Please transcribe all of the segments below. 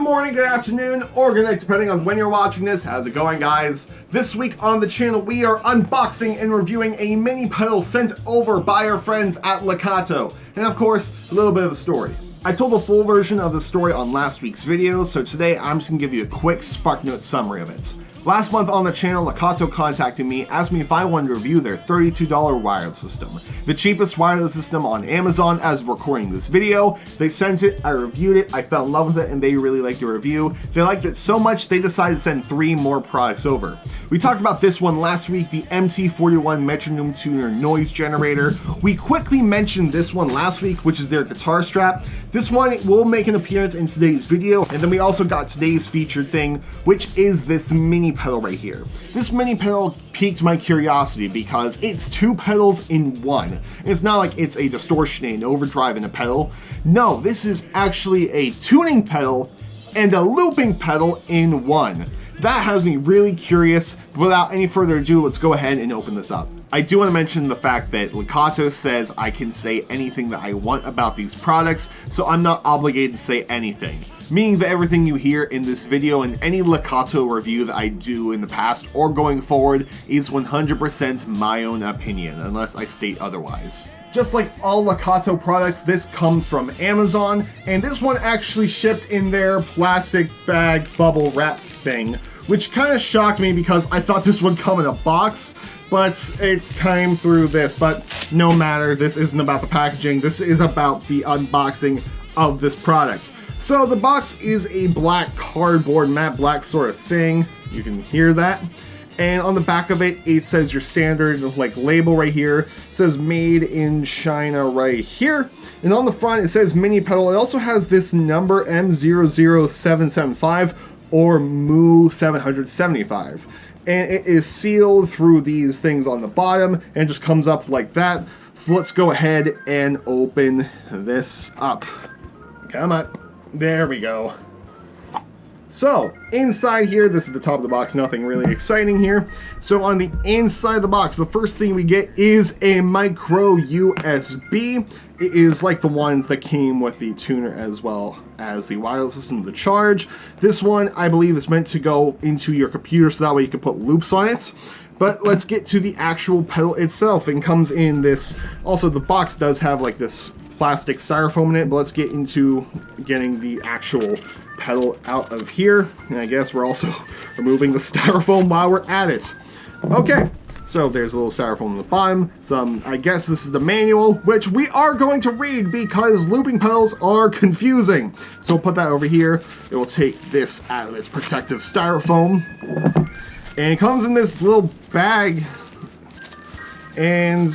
morning, good afternoon, or good night, depending on when you're watching this. How's it going, guys? This week on the channel, we are unboxing and reviewing a mini pedal sent over by our friends at Lekato. And of course, a little bit of a story. I told a full version of the story on last week's video, so today I'm just going to give you a quick SparkNotes summary of it. Last month on the channel, Lekato contacted me, asked me if I wanted to review their $32 wireless system. The cheapest wireless system on Amazon as of recording this video. They sent it, I reviewed it, I fell in love with it, and they really liked the review. They liked it so much, they decided to send 3 more products over. We talked about this one last week, the MT41 Metronome Tuner Noise Generator. We quickly mentioned this one last week, which is their guitar strap. This one will make an appearance in today's video, and then we also got today's featured thing, which is this mini pedal right here. This mini pedal piqued my curiosity because it's 2 pedals in one. It's not like it's a distortion and overdrive in a pedal. No, this is actually a tuning pedal and a looping pedal in one. That has me really curious. Without any further ado, let's go ahead and open this up. I do want to mention the fact that Lekato says I can say anything that I want about these products, so I'm not obligated to say anything. Meaning that everything you hear in this video and any Lekato review that I do in the past or going forward is 100% my own opinion, unless I state otherwise. Just like all Lekato products, this comes from Amazon, and this one actually shipped in their plastic bag bubble wrap thing, which kind of shocked me because I thought this would come in a box, but it came through this. But no matter, this isn't about the packaging, this is about the unboxing of this product. So the box is a black cardboard, matte black sort of thing. You can hear that. And on the back of it, it says your standard like label right here. It says made in China right here. And on the front, it says mini pedal. It also has this number M00775 or MU775. And it is sealed through these things on the bottom and it just comes up like that. So let's go ahead and open this up. Come on. There we go. So, inside here, this is the top of the box, nothing really exciting here. So on the inside of the box, the first thing we get is a micro USB. It is like the ones that came with the tuner as well as the wireless system to charge. This one, I believe, is meant to go into your computer so that way you can put loops on it. But let's get to the actual pedal itself. It comes in this, also the box does have like this plastic styrofoam in it, but let's get into getting the actual pedal out of here. And I guess we're also removing the styrofoam while we're at it. Okay, so there's a little styrofoam on the bottom. I guess this is the manual, which we are going to read because looping pedals are confusing. So we'll put that over here. It will take this out of its protective styrofoam. And it comes in this little bag. And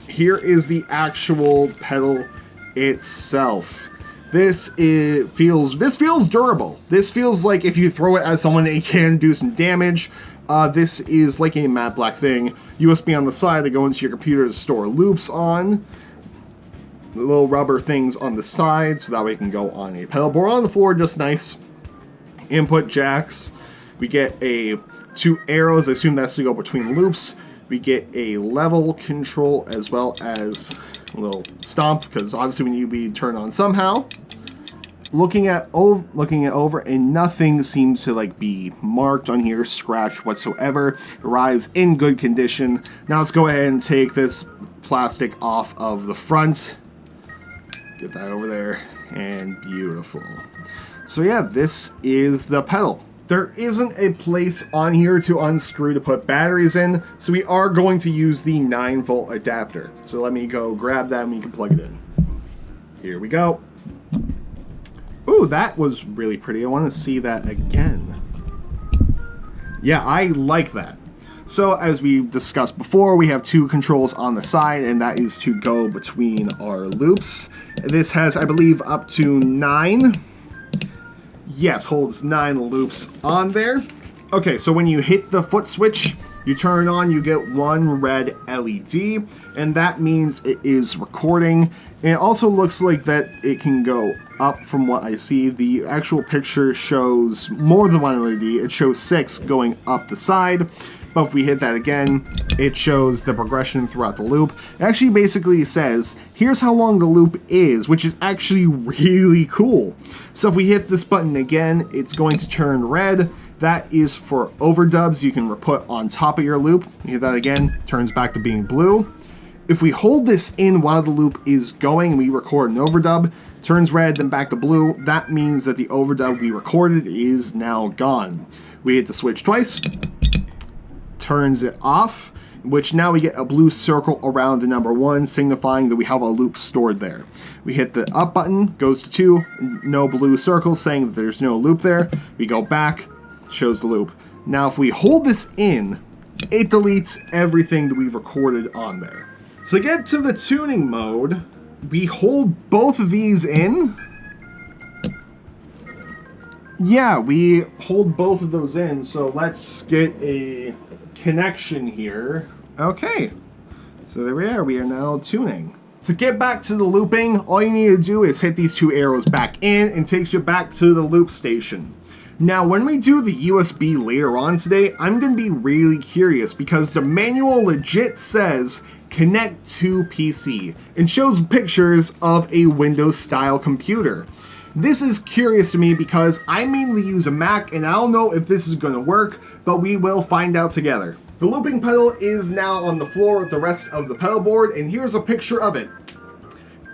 here is the actual pedal itself. This feels durable. This feels like if you throw it at someone, it can do some damage. This is like a matte black thing. USB on the side that go into your computer to store loops on. The little rubber things on the side so that way it can go on a pedal board on the floor, just nice. Input jacks. We get 2 arrows. I assume that's to go between loops. We get a level control as well as a little stomp, because obviously we need to be turned on somehow. Looking it over, and nothing seems to like be marked on here, scratched whatsoever. It arrives in good condition. Now let's go ahead and take this plastic off of the front. Get that over there, and beautiful. So yeah, this is the pedal. There isn't a place on here to unscrew to put batteries in, so we are going to use the 9-volt adapter. So let me go grab that and we can plug it in. Here we go. Ooh, that was really pretty. I want to see that again. Yeah, I like that. So as we discussed before, we have 2 controls on the side, and that is to go between our loops. This has, I believe, up to 9. Yes, holds 9 loops on there. Okay, so when you hit the foot switch, you turn it on, you get 1 red LED, and that means it is recording. And it also looks like that it can go up from what I see. The actual picture shows more than 1 LED. It shows 6 going up the side. but if we hit that again, it shows the progression throughout the loop. It actually basically says, here's how long the loop is, which is actually really cool. So if we hit this button again, it's going to turn red. That is for overdubs you can put on top of your loop. You hit that again, turns back to being blue. If we hold this in while the loop is going and we record an overdub, turns red, then back to blue, that means that the overdub we recorded is now gone. We hit the switch twice, turns it off, which now we get a blue circle around the number 1, signifying that we have a loop stored there. We hit the up button, goes to 2, no blue circle saying that there's no loop there. We go back, shows the loop. Now if we hold this in, it deletes everything that we've recorded on there. To get to the tuning mode, we hold both of these in. Yeah, we hold both of those in, so let's get a connection here. Okay, so there we are now tuning. To get back to the looping, all you need to do is hit these 2 arrows back in and it takes you back to the loop station. Now, when we do the USB later on today, I'm going to be really curious because the manual legit says connect to PC and shows pictures of a Windows style computer. This is curious to me because I mainly use a Mac and I don't know if this is going to work, but we will find out together. The looping pedal is now on the floor with the rest of the pedal board, and here's a picture of it.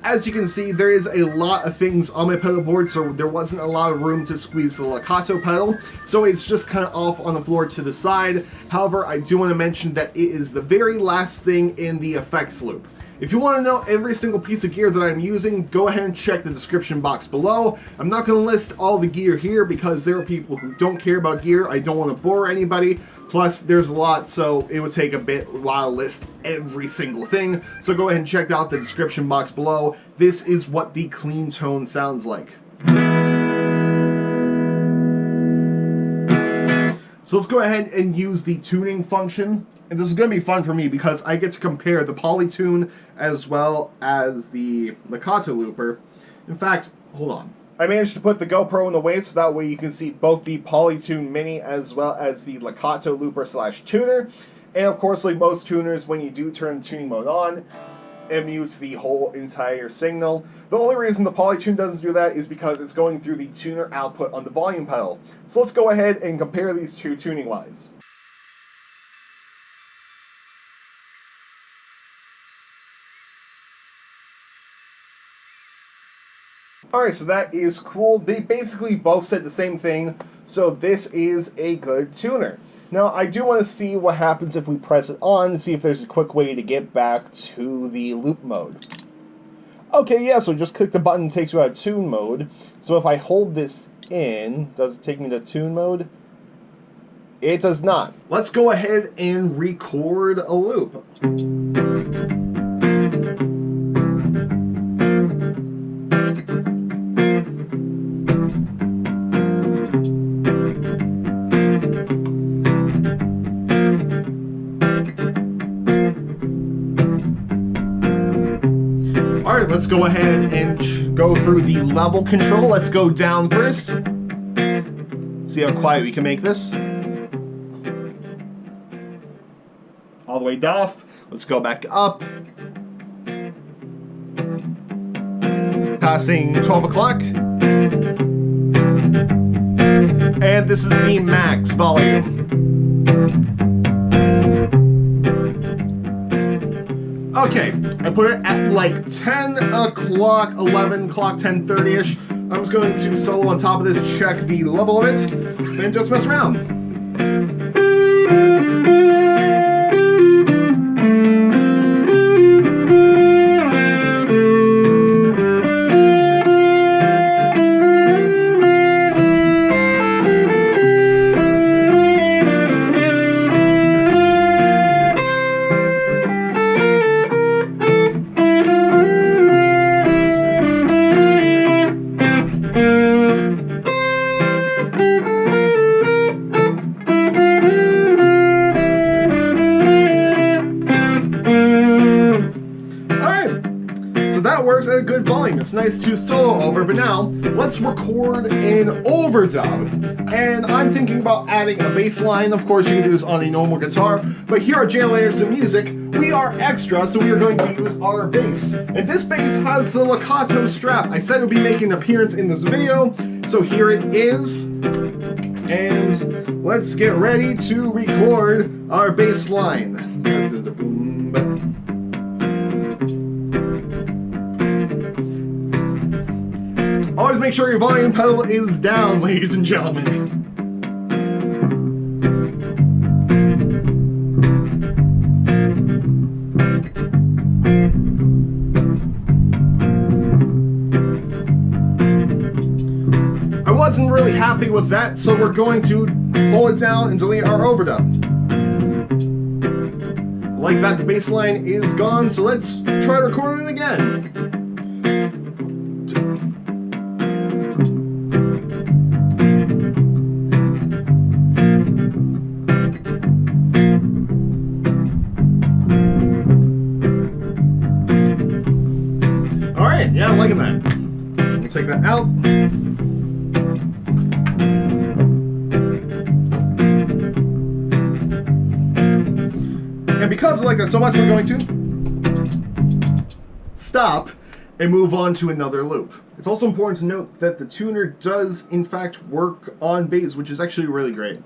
As you can see, there is a lot of things on my pedal board, so there wasn't a lot of room to squeeze the Lekato pedal, so it's just kind of off on the floor to the side. However, I do want to mention that it is the very last thing in the effects loop. If you want to know every single piece of gear that I'm using, go ahead and check the description box below. I'm not going to list all the gear here because there are people who don't care about gear. I don't want to bore anybody. Plus, there's a lot, so it would take a while to list every single thing. So go ahead and check out the description box below. This is what the clean tone sounds like. So let's go ahead and use the tuning function. And this is going to be fun for me because I get to compare the Polytune as well as the Lekato Looper. In fact, hold on. I managed to put the GoPro in the way so that way you can see both the Polytune Mini as well as the Lekato Looper / tuner. And of course, like most tuners, when you do turn the tuning mode on, it mutes the whole entire signal. The only reason the Polytune doesn't do that is because it's going through the tuner output on the volume pedal. So let's go ahead and compare these two tuning-wise. Alright, so that is cool. They basically both said the same thing, so this is a good tuner. Now, I do want to see what happens if we press it on and see if there's a quick way to get back to the loop mode. Okay, yeah, so just click the button, it takes you out of tune mode. So if I hold this in, does it take me to tune mode? It does not. Let's go ahead and record a loop. Alright, let's go ahead and go through the level control. Let's go down first. See how quiet we can make this. All the way down. Let's go back up. Passing 12 o'clock. And this is the max volume. Okay, I put it at like 10 o'clock, 11 o'clock, 10:30ish. I'm just going to solo on top of this, check the level of it, and just mess around. it's nice to solo over, but now let's record an overdub. And I'm thinking about adding a bass line. Of course, you can do this on a normal guitar, but here at JLAndersonMusic, we are extra, so we are going to use our bass. And this bass has the Lekato strap. I said it would be making an appearance in this video, so here it is. And let's get ready to record our bass line. Always make sure your volume pedal is down, ladies and gentlemen. I wasn't really happy with that, so we're going to pull it down and delete our overdub. Like that, the bass line is gone, so let's try recording it again. Alright, yeah, I'm liking that. We'll take that out. And because I like that so much, we're going to stop and move on to another loop. It's also important to note that the tuner does in fact work on bass, which is actually really great.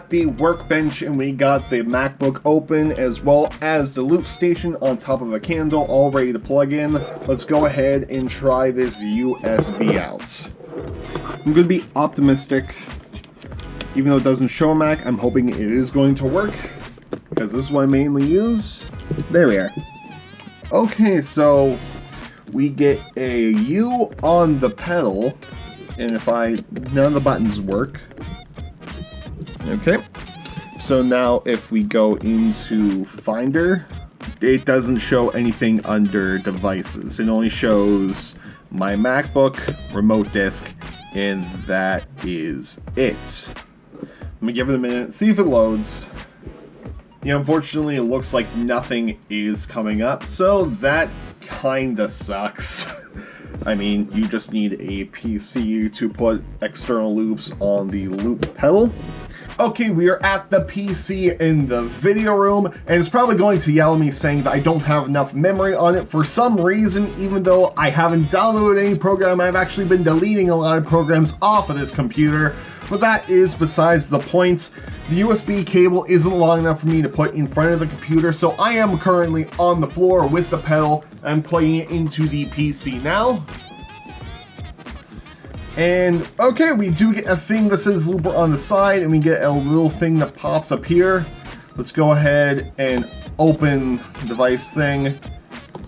got the workbench and we got the MacBook open, as well as the loop station on top of a candle all ready to plug in. Let's go ahead and try this USB out. I'm going to be optimistic. Even though it doesn't show a Mac, I'm hoping it is going to work, because this is what I mainly use. There we are. Okay, so we get a U on the pedal, and none of the buttons work. Okay, so now if we go into Finder, it doesn't show anything under devices. It only shows my MacBook, remote disk, and that is it. Let me give it a minute, see if it loads. Yeah, unfortunately, it looks like nothing is coming up, so that kinda sucks. I mean, you just need a PC to put external loops on the loop pedal. Okay, we are at the PC in the video room, and it's probably going to yell at me saying that I don't have enough memory on it for some reason. Even though I haven't downloaded any program, I've actually been deleting a lot of programs off of this computer. But that is besides the point. The USB cable isn't long enough for me to put in front of the computer, so I am currently on the floor with the pedal. I'm plugging it into the PC now. And okay, we do get a thing that says Looper on the side, and we get a little thing that pops up here. Let's go ahead and open device thing,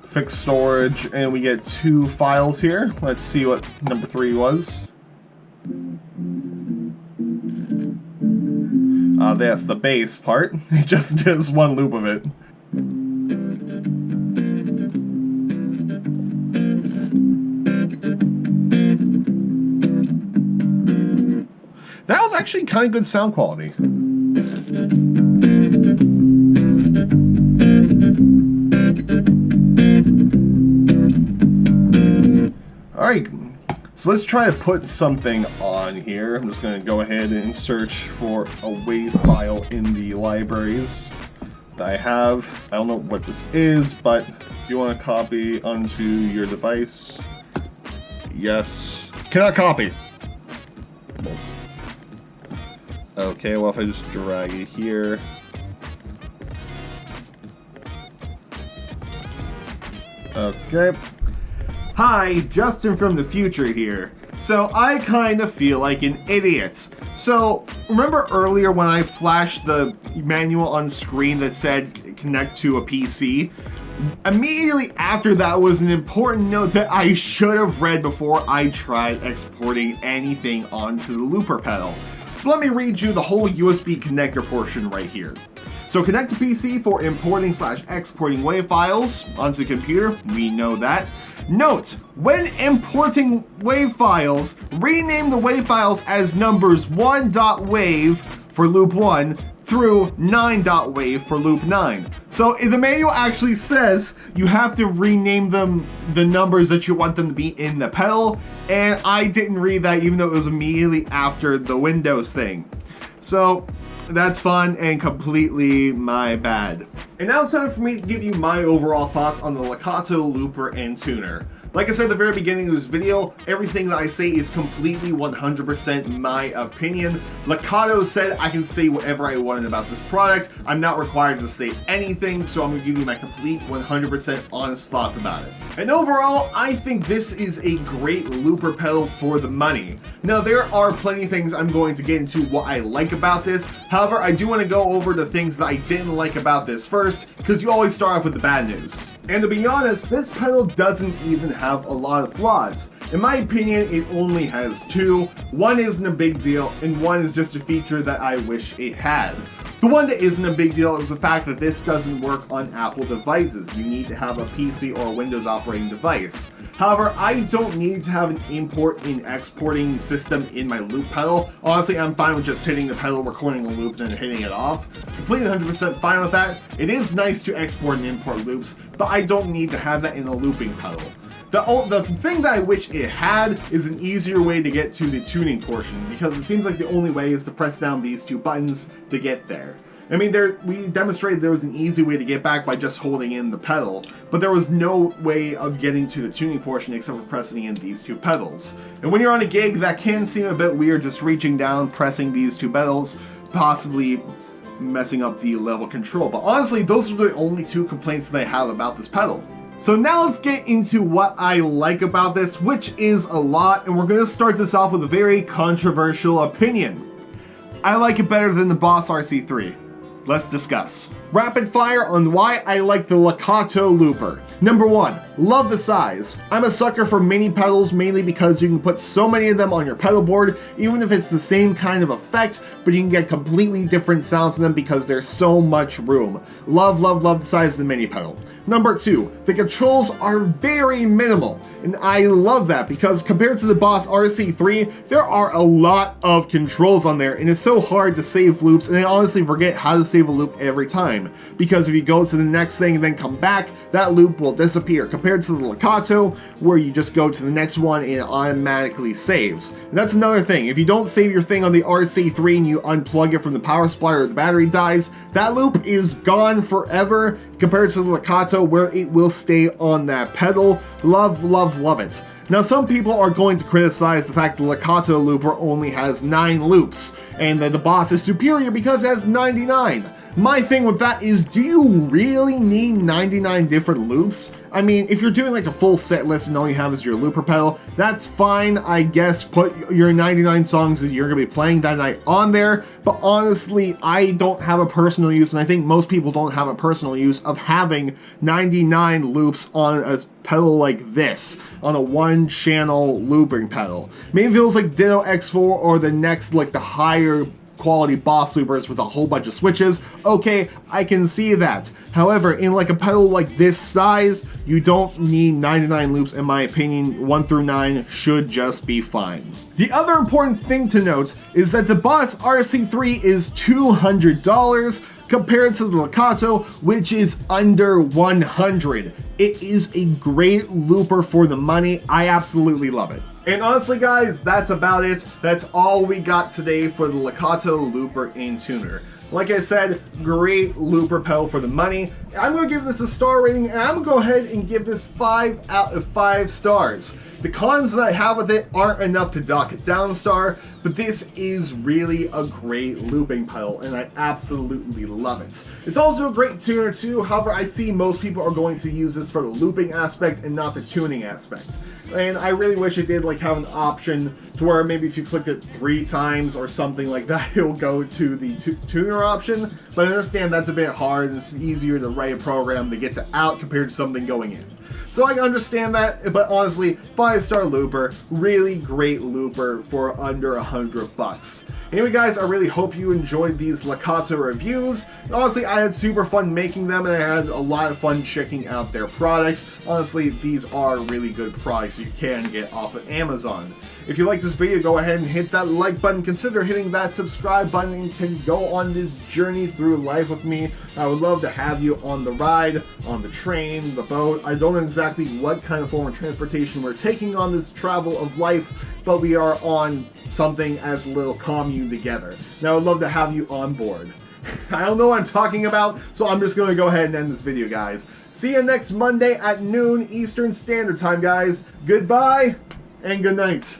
fix storage, and we get 2 files here. Let's see what number 3 was. That's the bass part. It just does 1 loop of it. That was actually kind of good sound quality. Alright, so let's try to put something on here. I'm just going to go ahead and search for a WAV file in the libraries that I have. I don't know what this is, but if you want to copy onto your device, yes. Cannot copy. Okay, well if I just drag it here. Okay. Hi, Justin from the future here. So I kind of feel like an idiot. So remember earlier when I flashed the manual on screen that said connect to a PC? Immediately after that was an important note that I should have read before I tried exporting anything onto the Looper pedal. So let me read you the whole USB connector portion right here. So connect to PC for importing/exporting WAV files onto the computer, we know that. Note, when importing WAV files, rename the WAV files as numbers 1.wav for loop 1 through 9.wav for loop 9. So the manual actually says you have to rename them the numbers that you want them to be in the pedal, and I didn't read that even though it was immediately after the Windows thing. So that's fun and completely my bad. And now it's time for me to give you my overall thoughts on the Lekato Looper and tuner. Like I said at the very beginning of this video, everything that I say is completely 100% my opinion. Lekato said I can say whatever I wanted about this product. I'm not required to say anything, so I'm going to give you my complete 100% honest thoughts about it. And overall, I think this is a great looper pedal for the money. Now, there are plenty of things I'm going to get into what I like about this. However, I do want to go over the things that I didn't like about this first, because you always start off with the bad news. And to be honest, this pedal doesn't even have a lot of flaws. In my opinion, it only has 2. One isn't a big deal, and one is just a feature that I wish it had. The one that isn't a big deal is the fact that this doesn't work on Apple devices. You need to have a PC or a Windows operating device. However, I don't need to have an import and exporting system in my loop pedal. Honestly, I'm fine with just hitting the pedal, recording a loop, and then hitting it off. Completely 100% fine with that. It is nice to export and import loops, but I don't need to have that in a looping pedal. The thing that I wish it had is an easier way to get to the tuning portion, because it seems like the only way is to press down these 2 buttons to get there. I mean, we demonstrated there was an easy way to get back by just holding in the pedal, but there was no way of getting to the tuning portion except for pressing in these 2 pedals. And when you're on a gig, that can seem a bit weird just reaching down, pressing these 2 pedals. possibly messing up the level control. But honestly, those are the only two complaints that I have about this pedal. So now let's get into what I like about this, which is a lot, and we're going to start this off with a very controversial opinion. I like it better than the Boss RC3. Let's discuss. Rapid fire on why I like the Lekato Looper. Number 1, love the size. I'm a sucker for mini pedals mainly because you can put so many of them on your pedal board, even if it's the same kind of effect, but you can get completely different sounds in them because there's so much room. Love, love, love the size of the mini pedal. Number 2, the controls are very minimal, and I love that because compared to the Boss RC3, there are a lot of controls on there, and it's so hard to save loops, and I honestly forget how to save a loop every time, because if you go to the next thing and then come back, that loop will disappear, compared to the Lekato, where you just go to the next one and it automatically saves. And that's another thing, if you don't save your thing on the RC3 and you unplug it from the power supply or the battery dies, that loop is gone forever, compared to the Lekato where it will stay on that pedal. Love, love, love it. Now some people are going to criticize the fact the Lekato Looper only has 9 loops, and that the Boss is superior because it has 99. My thing with that is, do you really need 99 different loops? I mean, if you're doing like a full set list and all you have is your looper pedal, that's fine, I guess. Put your 99 songs that you're going to be playing that night on there, but honestly, I don't have a personal use, and I think most people don't have a personal use of having 99 loops on a pedal like this, on a one-channel looping pedal. Maybe if it was like Ditto X4 or the next, like the higher quality Boss loopers with a whole bunch of switches, okay, I can see that. However, in like a pedal like this size, you don't need 99 loops in my opinion. 1 through 9 should just be fine. The other important thing to note is that the Boss RC3 is $200 compared to the Lekato, which is under 100. It is a great looper for the money. I absolutely love it. And honestly guys, that's about it. That's all we got today for the Lekato Looper in Tuner. Like I said, great looper pedal for the money. I'm going to give this a star rating, and I'm going to go ahead and give this 5 out of 5 stars. The cons that I have with it aren't enough to dock it down a star, but this is really a great looping pedal, and I absolutely love it. It's also a great tuner too, however I see most people are going to use this for the looping aspect and not the tuning aspect. And I really wish it did like have an option to where maybe if you clicked it 3 times or something like that, it will go to the tuner option, but I understand that's a bit hard and it's easier to write a program that gets it out compared to something going in. So I understand that, but honestly, 5-star looper, really great looper for under $100. Anyway guys, I really hope you enjoyed these Lekato reviews. Honestly, I had super fun making them, and I had a lot of fun checking out their products. Honestly, these are really good products you can get off of Amazon. If you like this video, go ahead and hit that like button. Consider hitting that subscribe button and can go on this journey through life with me. I would love to have you on the ride, on the train, the boat. I don't know exactly what kind of form of transportation we're taking on this travel of life, but we are on something as a little commune together. Now I would love to have you on board. I don't know what I'm talking about, so I'm just going to go ahead and end this video, guys. See you next Monday at noon Eastern Standard Time, guys. Goodbye and good night.